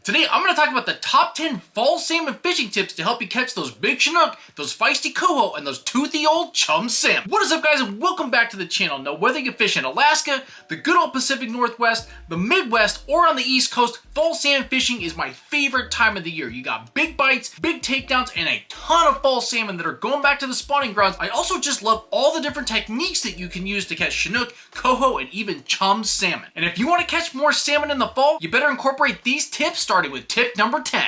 Today, I'm going to talk about the top 10 fall salmon fishing tips to help you catch those big chinook, those feisty coho, and those toothy old chum salmon. What is up, guys, and welcome back to the channel. Now, whether you fish in Alaska, the good old Pacific Northwest, the Midwest, or on the East Coast, fall salmon fishing is my favorite time of the year. You got big bites, big takedowns, and a ton of fall salmon that are going back to the spawning grounds. I also just love all the different techniques that you can use to catch chinook, coho, and even chum salmon. And if you want to catch more salmon in the fall, you better incorporate these tips, starting with tip number 10.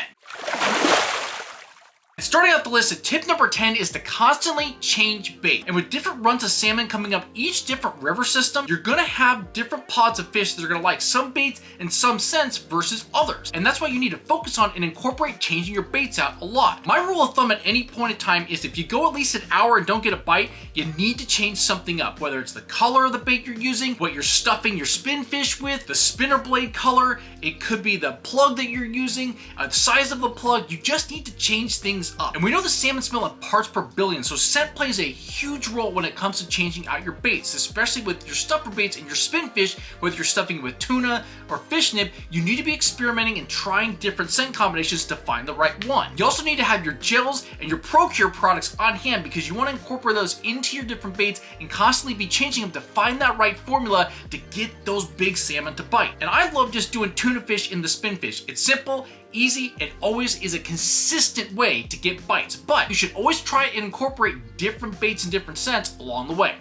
Starting out the list, tip number 10 is to constantly change bait. And with different runs of salmon coming up each different river system, you're gonna have different pods of fish that are gonna like some baits in some sense versus others. And that's why you need to focus on and incorporate changing your baits out a lot. My rule of thumb at any point in time is if you go at least an hour and don't get a bite, you need to change something up. Whether it's the color of the bait you're using, what you're stuffing your spin fish with, the spinner blade color, it could be the plug that you're using, the size of the plug. You just need to change things up. And we know the salmon smell in parts per billion, so scent plays a huge role when it comes to changing out your baits, especially with your stuffer baits and your spin fish. Whether you're stuffing with tuna or fish nib, you need to be experimenting and trying different scent combinations to find the right one. You also need to have your gels and your Procure products on hand because you want to incorporate those into your different baits and constantly be changing them to find that right formula to get those big salmon to bite. And I love just doing tuna fish in the spin fish. It's simple, easy, and always is a consistent way to get bites, but you should always try and incorporate different baits and different scents along the way.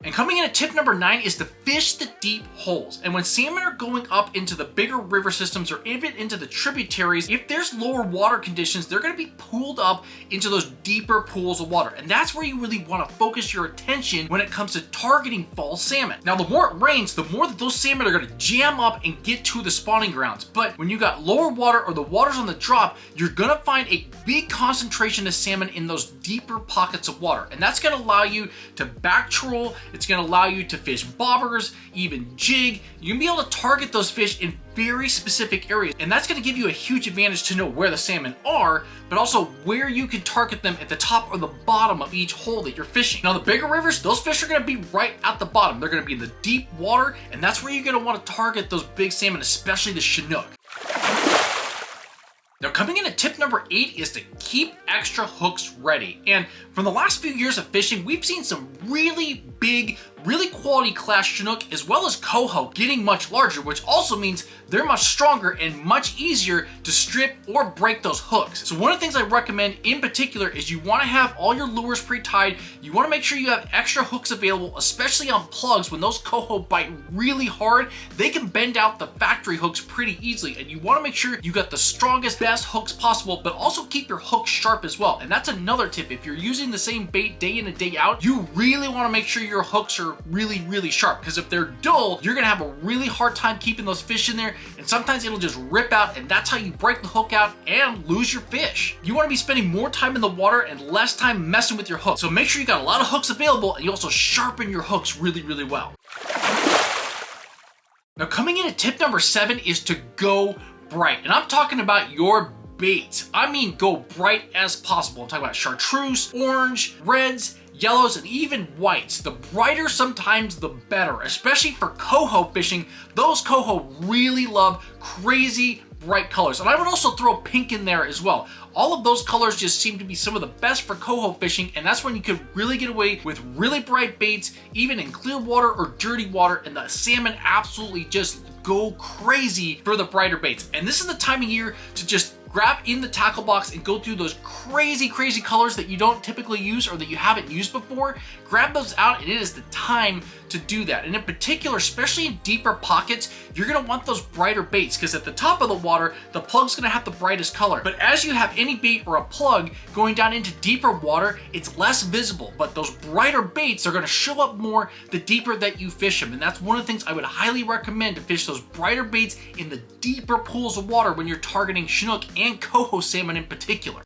And coming in at tip number 9 is to fish the deep holes. And when salmon are going up into the bigger river systems or even into the tributaries, if there's lower water conditions, they're gonna be pulled up into those deeper pools of water. And that's where you really wanna focus your attention when it comes to targeting fall salmon. Now, the more it rains, the more that those salmon are gonna jam up and get to the spawning grounds. But when you got lower water or the water's on the drop, you're gonna find a big concentration of salmon in those deeper pockets of water. And that's gonna allow you to back troll. It's going to allow you to fish bobbers, even jig. You're going to be able to target those fish in very specific areas. And that's going to give you a huge advantage to know where the salmon are, but also where you can target them at the top or the bottom of each hole that you're fishing. Now, the bigger rivers, those fish are going to be right at the bottom. They're going to be in the deep water, and that's where you're going to want to target those big salmon, especially the chinook. Now, coming in at tip number 8 is to keep extra hooks ready. And from the last few years of fishing, we've seen some really big, really quality class chinook as well as coho getting much larger, which also means they're much stronger and much easier to strip or break those hooks. So one of the things I recommend in particular is you want to have all your lures pre-tied. You want to make sure you have extra hooks available, especially on plugs. When those coho bite really hard, they can bend out the factory hooks pretty easily, and you want to make sure you got the strongest, best hooks possible, but also keep your hooks sharp as well. And that's another tip. If you're using the same bait day in and day out, you really want to make sure your hooks are really sharp, because if they're dull, you're gonna have a really hard time keeping those fish in there, and sometimes it'll just rip out, and that's how you break the hook out and lose your fish. You want to be spending more time in the water and less time messing with your hook. So make sure you got a lot of hooks available, and you also sharpen your hooks really well. Now, coming in at tip number 7 is to go bright. And I'm talking about your baits. I mean, go bright as possible. I'm talking about chartreuse, orange, reds, yellows, and even whites. The brighter sometimes the better, especially for coho fishing. Those coho really love crazy bright colors. And I would also throw pink in there as well. All of those colors just seem to be some of the best for coho fishing, and that's when you could really get away with really bright baits, even in clear water or dirty water, and the salmon absolutely just go crazy for the brighter baits. And this is the time of year to just grab in the tackle box and go through those crazy colors that you don't typically use or that you haven't used before. Grab those out, and it is the time to do that. And in particular, especially in deeper pockets, you're gonna want those brighter baits, because at the top of the water, the plug's gonna have the brightest color. But as you have any bait or a plug going down into deeper water, it's less visible, but those brighter baits are gonna show up more the deeper that you fish them. And that's one of the things I would highly recommend, to fish those brighter baits in the deeper pools of water when you're targeting chinook and coho salmon in particular.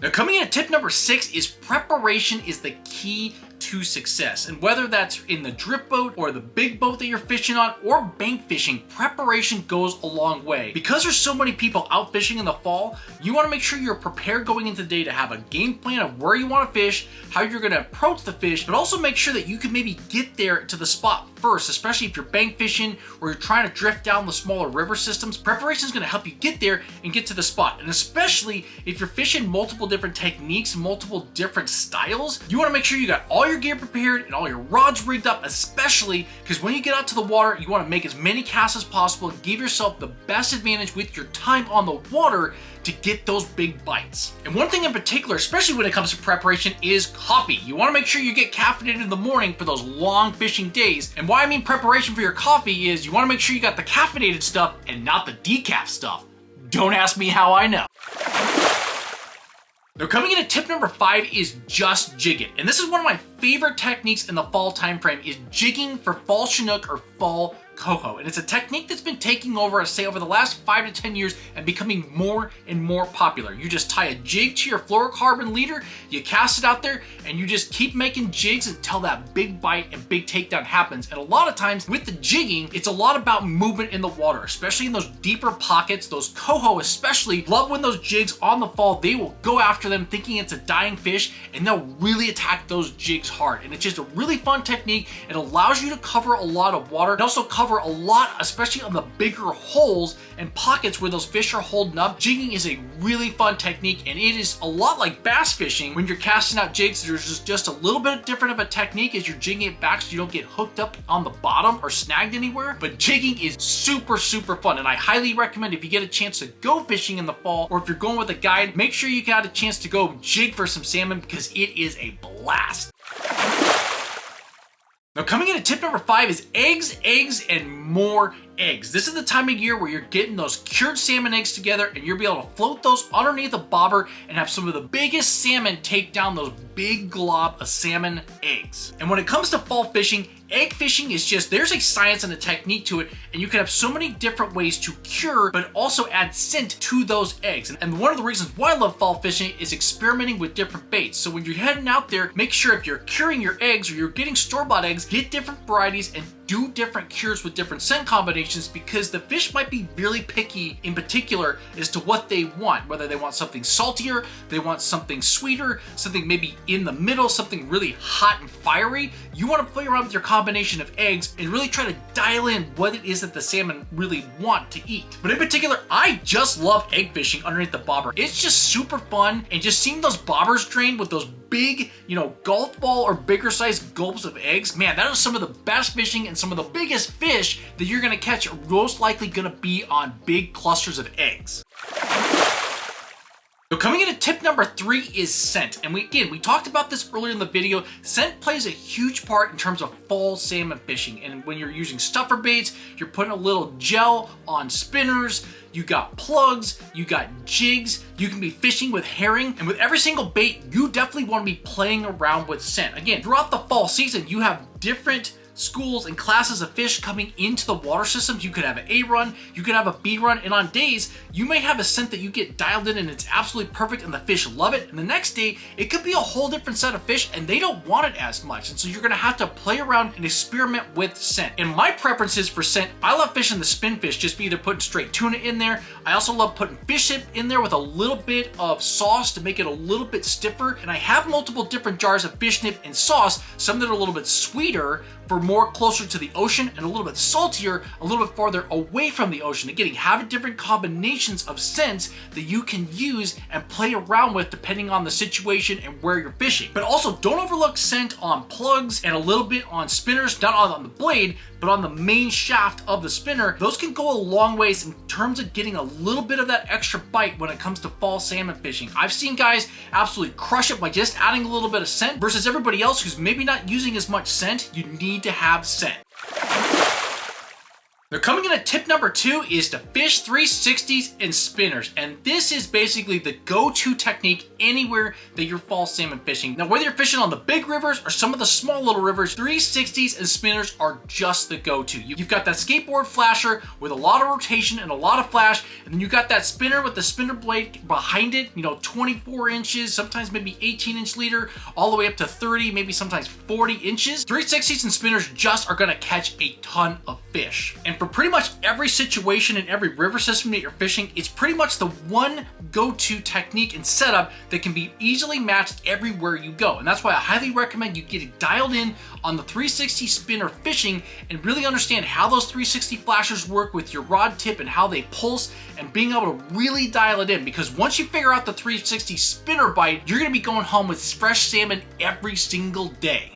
Now, coming in at tip number 6 is preparation is the key to success. And whether that's in the drift boat or the big boat that you're fishing on or bank fishing, preparation goes a long way. Because there's so many people out fishing in the fall, you want to make sure you're prepared going into the day to have a game plan of where you want to fish, how you're going to approach the fish, but also make sure that you can maybe get there to the spot first, especially if you're bank fishing or you're trying to drift down the smaller river systems. Preparation is going to help you get there and get to the spot. And especially if you're fishing multiple different techniques, multiple different styles, you want to make sure you got all your gear prepared and all your rods rigged up, especially because when you get out to the water, you want to make as many casts as possible and give yourself the best advantage with your time on the water to get those big bites. And one thing in particular, especially when it comes to preparation, is coffee. You want to make sure you get caffeinated in the morning for those long fishing days. And why I mean preparation for your coffee is you want to make sure you got the caffeinated stuff and not the decaf stuff. Don't ask me how I know. Now coming in at tip number 5 is just jig it. And this is one of my favorite techniques in the fall time frame, is jigging for fall chinook or fall coho. And it's a technique that's been taking over, I say, over the last 5 to 10 years and becoming more and more popular. You just tie a jig to your fluorocarbon leader, you cast it out there, and you just keep making jigs until that big bite and big takedown happens. And a lot of times with the jigging, it's a lot about movement in the water, especially in those deeper pockets. Those coho especially love when those jigs on the fall, they will go after them thinking it's a dying fish, and they'll really attack those jigs hard. And it's just a really fun technique. It allows you to cover a lot of water. It also cover a lot, especially on the bigger holes and pockets where those fish are holding up. Jigging is a really fun technique, and it is a lot like bass fishing. When you're casting out jigs, there's just a little bit different of a technique as you're jigging it back so you don't get hooked up on the bottom or snagged anywhere. But jigging is super, super fun, and I highly recommend if you get a chance to go fishing in the fall, or if you're going with a guide, make sure you got a chance to go jig for some salmon because it is a blast. Now coming in at tip number 5 is eggs, and more eggs. This is the time of year where you're getting those cured salmon eggs together and you'll be able to float those underneath a bobber and have some of the biggest salmon take down those big glob of salmon eggs. And when it comes to fall fishing, egg fishing is just, there's a science and a technique to it, and you can have so many different ways to cure, but also add scent to those eggs. And one of the reasons why I love fall fishing is experimenting with different baits. So when you're heading out there, make sure if you're curing your eggs or you're getting store-bought eggs, get different varieties and do different cures with different scent combinations, because the fish might be really picky in particular as to what they want, whether they want something saltier, they want something sweeter, something maybe in the middle, something really hot and fiery. You want to play around with your combination of eggs and really try to dial in what it is that the salmon really want to eat. But in particular, I just love egg fishing underneath the bobber. It's just super fun, and just seeing those bobbers drain with those big, golf ball or bigger sized gulps of eggs, man, that is some of the best fishing, and some of the biggest fish that you're gonna catch are most likely gonna be on big clusters of eggs. So coming in at tip number 3 is scent. And we talked about this earlier in the video. Scent plays a huge part in terms of fall salmon fishing. And when you're using stuffer baits, you're putting a little gel on spinners, you got plugs, you got jigs, you can be fishing with herring, and with every single bait, you definitely want to be playing around with scent. Again, throughout the fall season, you have different schools and classes of fish coming into the water systems. You could have an A run, you could have a B run, and on days, you may have a scent that you get dialed in and it's absolutely perfect and the fish love it, and the next day, it could be a whole different set of fish and they don't want it as much, and so you're gonna have to play around and experiment with scent. And my preferences for scent, I love fishing the spin fish, just be either putting straight tuna in there. I also love putting fish tip in there with a little bit of sauce to make it a little bit stiffer, and I have multiple different jars of fish nip and sauce, some that are a little bit sweeter for more closer to the ocean, and a little bit saltier, a little bit farther away from the ocean. Again, having different combinations of scents that you can use and play around with depending on the situation and where you're fishing. But also, don't overlook scent on plugs and a little bit on spinners, not on the blade, but on the main shaft of the spinner. Those can go a long ways in terms of getting a little bit of that extra bite when it comes to fall salmon fishing. I've seen guys absolutely crush it by just adding a little bit of scent, versus everybody else who's maybe not using as much scent. You need to have scent. Now coming in at tip number 2 is to fish 360s and spinners. And this is basically the go-to technique anywhere that you're fall salmon fishing. Now whether you're fishing on the big rivers or some of the small little rivers, 360s and spinners are just the go-to. You've got that skateboard flasher with a lot of rotation and a lot of flash, and then you got that spinner with the spinner blade behind it, 24 inches, sometimes maybe 18-inch leader, all the way up to 30, maybe sometimes 40 inches. 360s and spinners just are gonna catch a ton of fish. And for pretty much every situation in every river system that you're fishing, it's pretty much the one go-to technique and setup that can be easily matched everywhere you go. And that's why I highly recommend you get it dialed in on the 360 spinner fishing and really understand how those 360 flashers work with your rod tip and how they pulse, and being able to really dial it in, because once you figure out the 360 spinner bite, you're gonna be going home with fresh salmon every single day.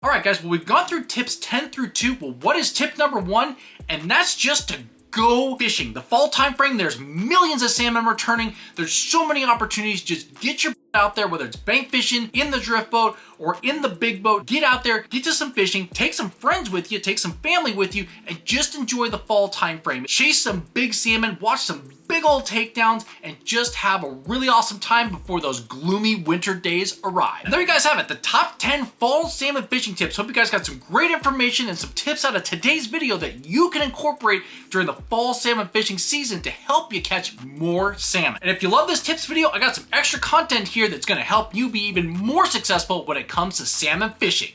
All right, guys, well, we've gone through tips 10 through 2. Well, what is tip number 1? And that's just to go fishing. The fall time frame, there's millions of salmon returning. There's so many opportunities. Just get your out there, whether it's bank fishing, in the drift boat, or in the big boat. Get out there, get to some fishing, take some friends with you, take some family with you, and just enjoy the fall time frame. Chase some big salmon, watch some big old takedowns, and just have a really awesome time before those gloomy winter days arrive. And there you guys have it, the top 10 fall salmon fishing tips. Hope you guys got some great information and some tips out of today's video that you can incorporate during the fall salmon fishing season to help you catch more salmon. And if you love this tips video, I got some extra content here that's gonna help you be even more successful when it comes to salmon fishing.